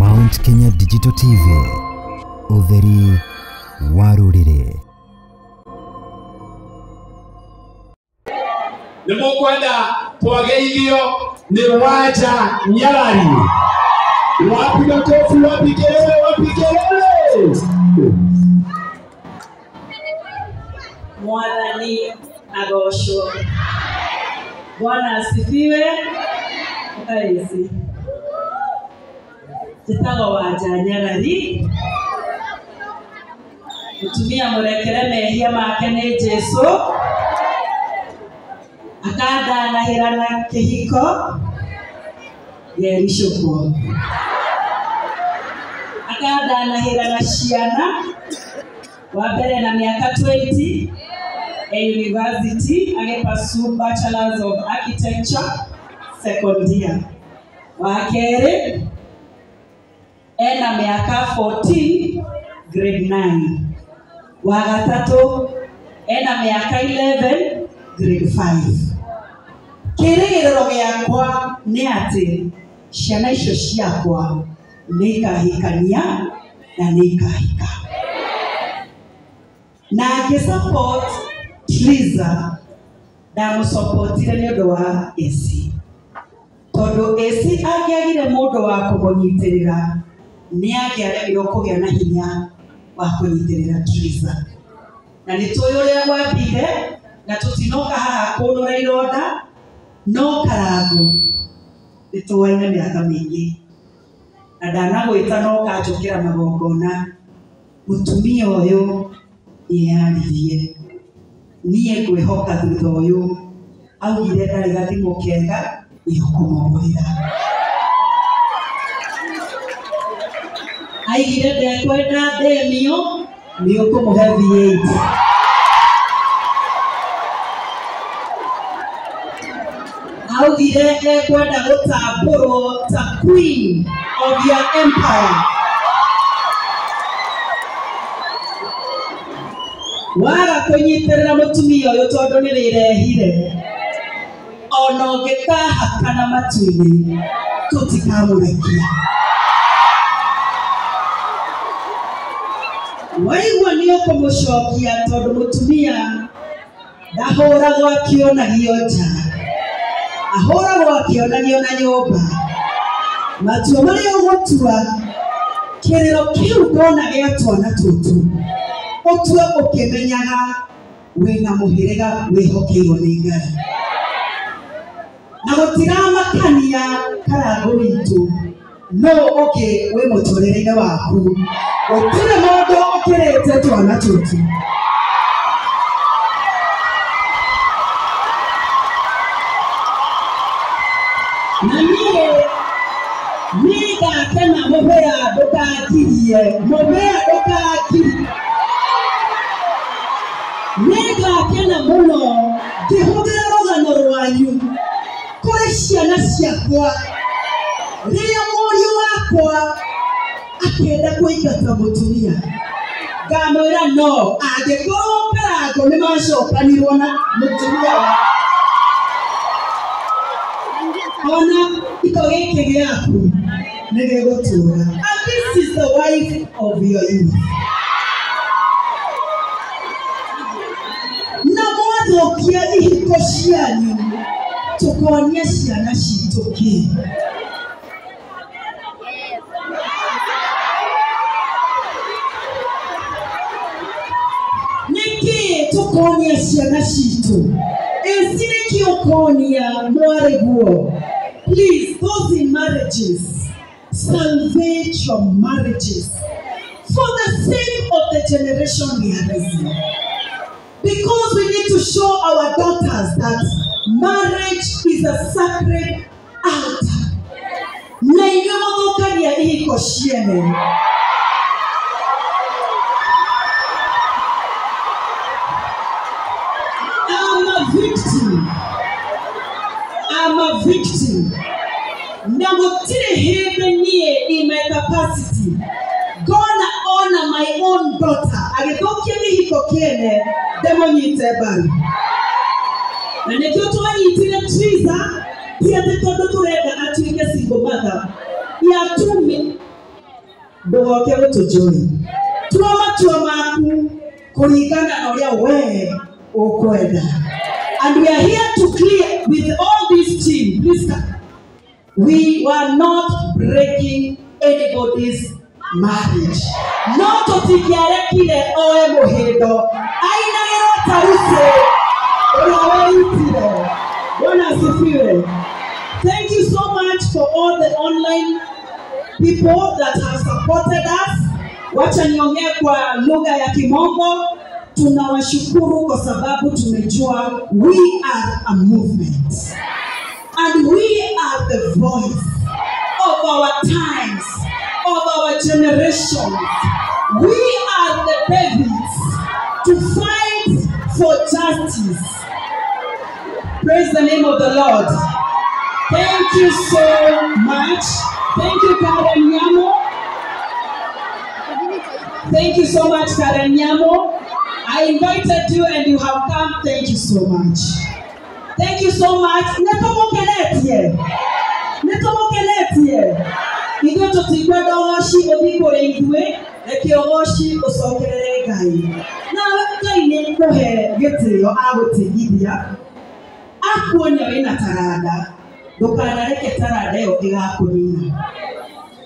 Mount Kenya Digital TV, Utheri Warurire. Nimukwenda twageithio ni Waja Nyarari. Wapi makofi, wapi kelele, wapi kelele. Mwathani agoshwo. Bwana asifiwe. Kaisi. Tutago Waja Nyarari. Mutumia murekere mehia make ni Jesu. Akada nahirana kihiko yerishoko. Akada nahirana ciana wabere na miaka 20 university agepasu Bachelors of Architecture second year. Wakere ena miaka 14 grade 9. Wagatatu ena miaka 11 grade 5. Kirigiriro giakwa ni ati ciana icio ciakwa nikahikania na nikahika. Na support Triza da musupportire ni undu wa AC. Tondu AC angiagire mundu wa kumunyitirira ni angiaregirwo kugia na hinya wa kunyitirira Triza. Na nituyuria gwathire na tutinoka haha kunura ironda no karago nituwaine miaka mingi na ndanagwita no kanjukira magongona mutumia uyu yaririe niye kwihoka thutha uyu augire ndari gathimo kega ihukumugurira aigire ndekwenda ndemio ni ukumuhe V8 augire ekwenda gutamburo ta queen of your empire. Waga kunyitirira mutumia uyu tondu ni rirehire ona ungikahakana matu-ini tutikamurekia. Waigua ni ukumucokia tondu mutumia ndahuragwo akionagio nja, ahoragwo akionagio na nyumba. Matua maria ugutua kiriro kiu ndona gia twana tutu utue ukimenyaga wina muhiriga wihokeirwo ni Ngai na gutiramakania karago witu no uke wi muturire waku utire mundu ukirete twana tutu. Na niga tena mubea dukakirie mubea dukakiri niga tena muno kihugira rugano rwanyu kuri ciana ciakwa riria muriu wakwa akenda kuingata mutumia ngamwira no angikorwo karago ni macokanirwo na mutumia wa ona iko giki giaku ni gigutura. And this is the wife of your youth. Na mwathokia ihiko cianyu tukonia ciana citu ki niki tukonia ciana citu esiriki ukonia mwareguo. Please, those in marriages, salvage your marriages for the sake of the generation we are raising. Because we need to show our daughters that marriage is a sacred altar. Na ingawa ihiko ciene. I'm a victim. Namutire hebe niye in my capacity. Gonna honor my own daughter. Agetokia ni hiko kiene demonyite bali. Na nekio tuwanyitire Triza pia tetodo turega atuike single mother. Ya tumi ndogoke gutujui tua matua maku kuringana na uria we ukwenda. And we are here to clear with all this team. Please come. We were not breaking anybody's marriage. Not to tikiarekire oe muhindo aina gero taruse urawaitire. Bwana asifiwe. Thank you so much for all the online people that have supported us. Wacha niongee kwa lugha ya Kimombo. Tunawashukuru kwa sababu tumejua we are a movement. And we are the voice of our times, of our generations. We are the babies to fight for justice. Praise the name of the Lord. Thank you so much. Thank you, Karen Nyamo. Thank you so much, Karen Nyamo. I invited you and you have come. Thank you so much. Thank you so much. Netomokenetie. Igo tutigwenda ogoshi obikore idwe eke ogoshi osokerere Ngai. Na Ngai ni kuhe gitio agutigithia. Akuonya wina taranda. Ndukanareke taranda yo igakunina.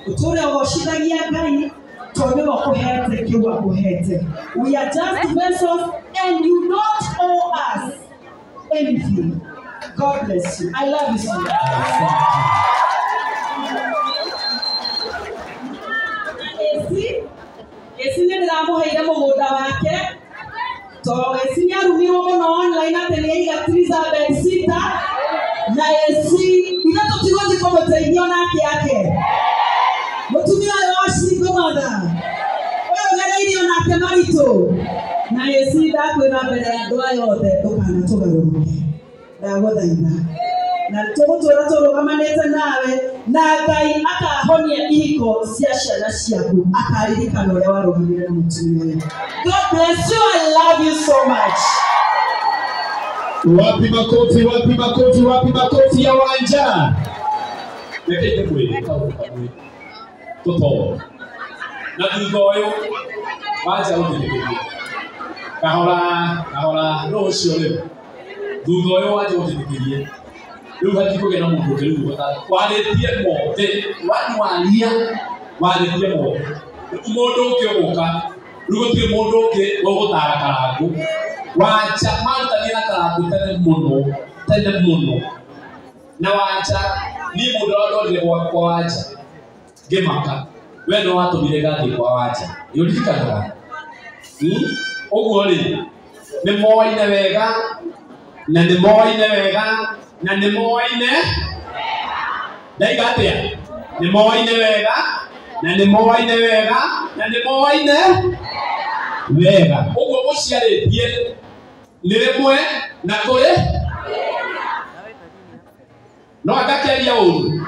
Utore ogoshithagia Ngai. We are just vessels and you don't owe us anything. God bless you. I love you so much. Esi ni ndamo haida mogoda wake. To esi ni arumiro mono online atele ya triza bensita. Na esi ina totigozi kwa mtaidio yake. Mutumia yoshi gomada. Oyo garairi onake marito. Na yesi ndakwira mbere ya ndwa yothe ndukana tugaruke. Ndagothaitha. Na tugutura turugamanite nawe na Ngai akahonia ihiko cia ciana ciaku akaririkana uria warugamire na mutumia. God bless you. I love you so much. Wapi makofi ya wanja. Nekete kweli. Toto na thutha wacha uthikiririe kahora no ucio riu thutha wacha uthikiririe riu hati kugena mundu riu waritie mothe waritie mothe mundu ukioguka riu gutire mundu ungi gugutara karangu wacha mantanira karangu tene muno na wacha ni mundu ndorire kwa wacha gemaka weno watumire gathi kwa wacha yurikanaga oguo ri ni moine wega na ni moine ndaigatia ni moine wega na ni moine wega oguo muciaritie ni rimwe na kuri no akakeria uru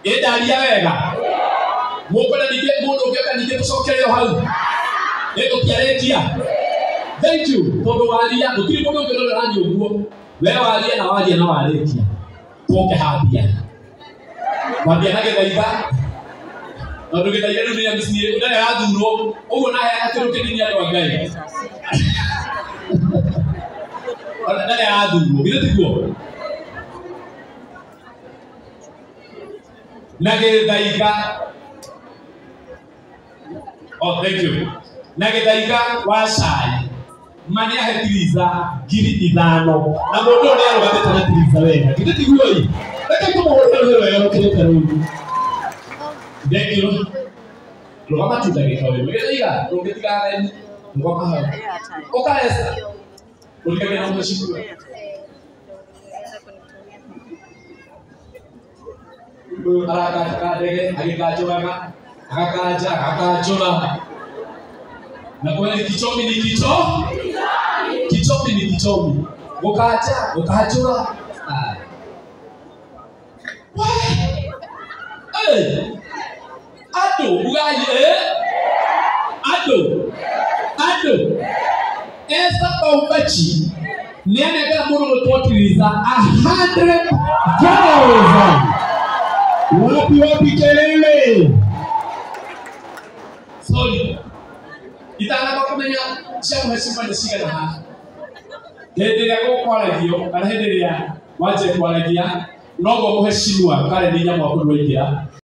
edaria wega mukona nige mundu ngeka nige tucokereo hau ego kiarekia. Thank you tondu waria gutiri mundu ngero rani uguo we waria na warekia toke habia wambia na gethaiga tondu gethaiga ni ya misi ndare athuro uguo na ya turuke ni andu Ngai ndare athuro githiguo Nagethaiga. Oh, thank you. Nagethaiga wa cai. Mani ahetiriza ngiri 5. Na mundu uri arugamite na tiriza wega. Githiguo ii. Reke tumuhurire wega ukirete riu. Thank you. Rugama tutagika wewe. Nagethaiga ungetiga ni. Rugama hao. Ukaesa. Ulikagena na mshukuru. Arakadege agikajuraga akakajura na kweli kichomi ni kichomi ukajura ado ugaye ado esa paupachi ni anega muru mutotiriza 100,000. Wapi kelele? itana kumenya cia muheshimiwa ni cigana ha hindi ria gukwaragio kana hindi ria wanje kwaragia nogo muheshimiwa kare ni nyamwa kunwaingira